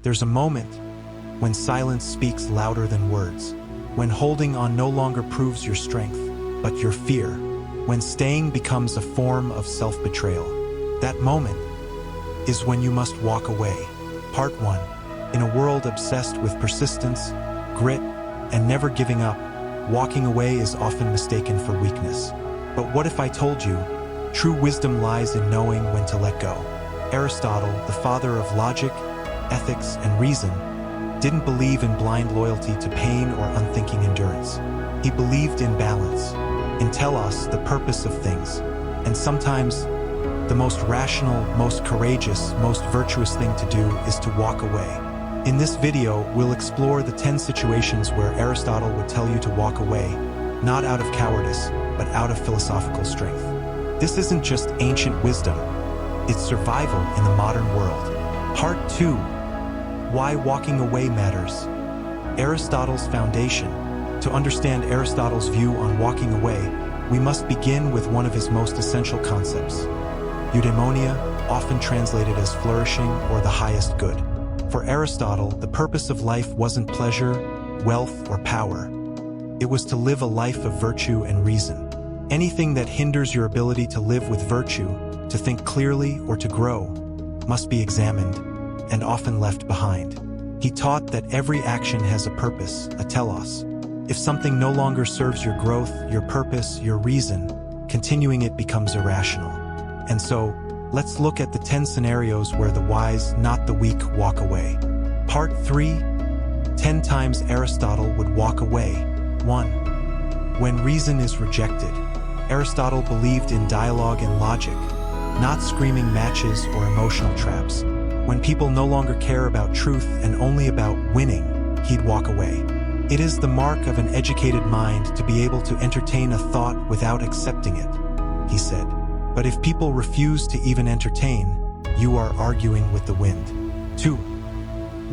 There's a moment when silence speaks louder than words, when holding on no longer proves your strength, but your fear, when staying becomes a form of self-betrayal. That moment is when you must walk away. Part 1. In a world obsessed with persistence, grit, and never giving up, walking away is often mistaken for weakness. But what if I told you, true wisdom lies in knowing when to let go? Aristotle, the father of logic, ethics, and reason, didn't believe in blind loyalty to pain or unthinking endurance. He believed in balance, in telos, the purpose of things, and sometimes the most rational, most courageous, most virtuous thing to do is to walk away. In this video, we'll explore the 10 situations where Aristotle would tell you to walk away, not out of cowardice, but out of philosophical strength. This isn't just ancient wisdom, it's survival in the modern world. Part 2. Why walking away matters. Aristotle's foundation. To understand Aristotle's view on walking away, we must begin with one of his most essential concepts: eudaimonia, often translated as flourishing or the highest good. For Aristotle, the purpose of life wasn't pleasure, wealth, or power. It was to live a life of virtue and reason. Anything that hinders your ability to live with virtue, to think clearly, or to grow, must be examined, and often left behind. He taught that every action has a purpose, a telos. If something no longer serves your growth, your purpose, your reason, continuing it becomes irrational. And so, let's look at the 10 scenarios where the wise, not the weak, walk away. Part 3. 10 times Aristotle would walk away. 1. When reason is rejected. Aristotle believed in dialogue and logic, not screaming matches or emotional traps. When people no longer care about truth and only about winning, he'd walk away. It is the mark of an educated mind to be able to entertain a thought without accepting it, he said. But if people refuse to even entertain, you are arguing with the wind. 2.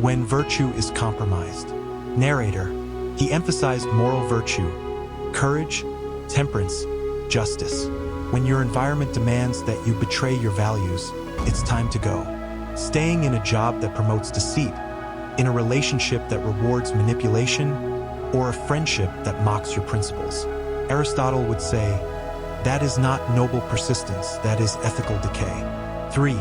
When virtue is compromised. Narrator. He emphasized moral virtue, courage, temperance, justice. When your environment demands that you betray your values, it's time to go. Staying in a job that promotes deceit, in a relationship that rewards manipulation, or a friendship that mocks your principles. Aristotle would say, that is not noble persistence, that is ethical decay. 3.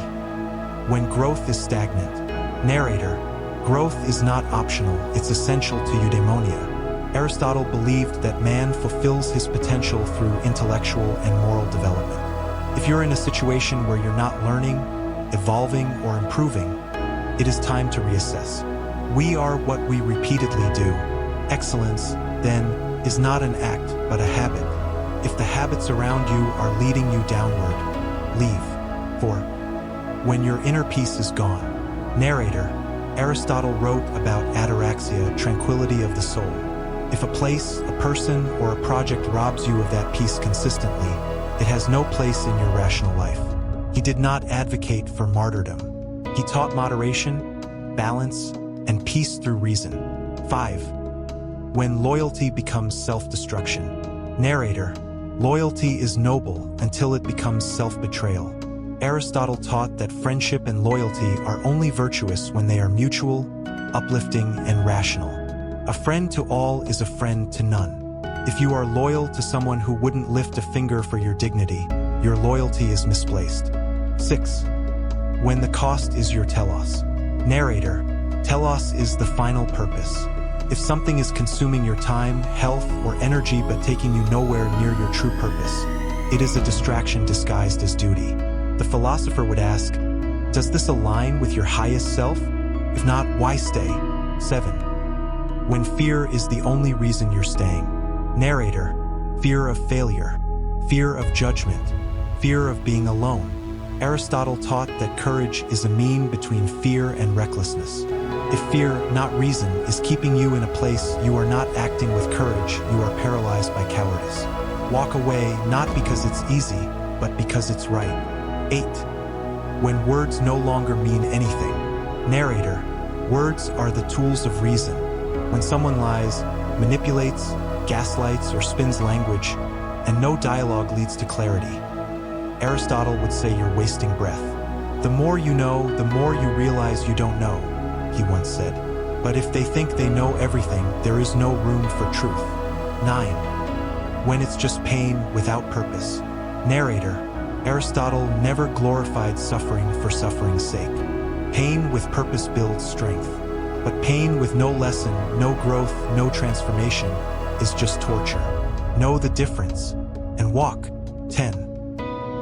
When growth is stagnant. Narrator. Growth is not optional, it's essential to eudaimonia. Aristotle believed that man fulfills his potential through intellectual and moral development. If you're in a situation where you're not learning, evolving, or improving, it is time to reassess. We are what we repeatedly do. Excellence, then, is not an act, but a habit. If the habits around you are leading you downward, leave. 4. When your inner peace is gone. Narrator. Aristotle wrote about ataraxia, tranquility of the soul. If a place, a person, or a project robs you of that peace consistently, it has no place in your rational life. He did not advocate for martyrdom. He taught moderation, balance, and peace through reason. 5. When loyalty becomes self-destruction. Narrator. Loyalty is noble until it becomes self-betrayal. Aristotle taught that friendship and loyalty are only virtuous when they are mutual, uplifting, and rational. A friend to all is a friend to none. If you are loyal to someone who wouldn't lift a finger for your dignity, your loyalty is misplaced. 6. When the cost is your telos. Narrator. Telos is the final purpose. If something is consuming your time, health, or energy but taking you nowhere near your true purpose, it is a distraction disguised as duty. The philosopher would ask, does this align with your highest self? If not, why stay? 7. When fear is the only reason you're staying. Narrator. Fear of failure, fear of judgment, fear of being alone. Aristotle taught that courage is a mean between fear and recklessness. If fear, not reason, is keeping you in a place you are not acting with courage, you are paralyzed by cowardice. Walk away not because it's easy, but because it's right. 8. When words no longer mean anything. Narrator. Words are the tools of reason. When someone lies, manipulates, gaslights, or spins language, and no dialogue leads to clarity, Aristotle would say you're wasting breath. The more you know, the more you realize you don't know. he once said. But if they think they know everything, there is no room for truth. 9. When it's just pain without purpose. Narrator: Aristotle never glorified suffering for suffering's sake. Pain with purpose builds strength. But pain with no lesson, no growth, no transformation is just torture. Know the difference and walk. 10.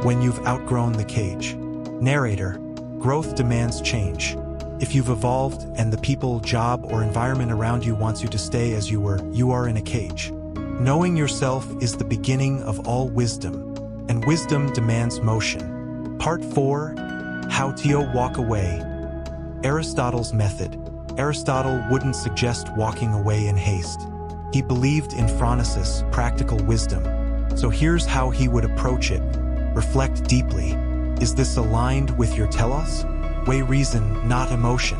When you've outgrown the cage. Narrator: growth demands change. If you've evolved and the people, job, or environment around you wants you to stay as you were, you are in a cage. Knowing yourself is the beginning of all wisdom, and wisdom demands motion. Part 4. How to walk away. Aristotle's method. Aristotle wouldn't suggest walking away in haste. He believed in phronesis, practical wisdom. So here's how he would approach it. Reflect deeply. Is this aligned with your telos? Weigh reason, not emotion.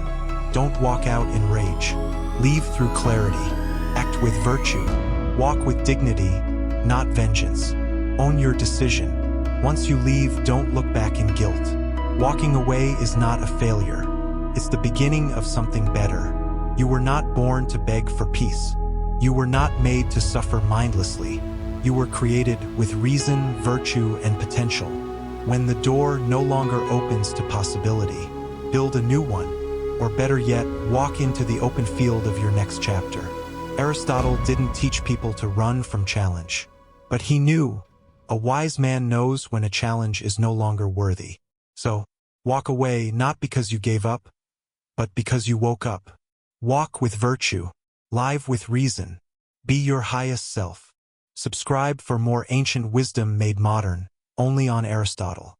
Don't walk out in rage. Leave through clarity. Act with virtue. Walk with dignity, not vengeance. Own your decision. Once you leave, don't look back in guilt. Walking away is not a failure. It's the beginning of something better. You were not born to beg for peace. You were not made to suffer mindlessly. You were created with reason, virtue, and potential. When the door no longer opens to possibility, build a new one, or better yet, walk into the open field of your next chapter. Aristotle didn't teach people to run from challenge, but he knew a wise man knows when a challenge is no longer worthy. So, walk away not because you gave up, but because you woke up. Walk with virtue, live with reason, be your highest self. Subscribe for more ancient wisdom made modern, only on Aristotle.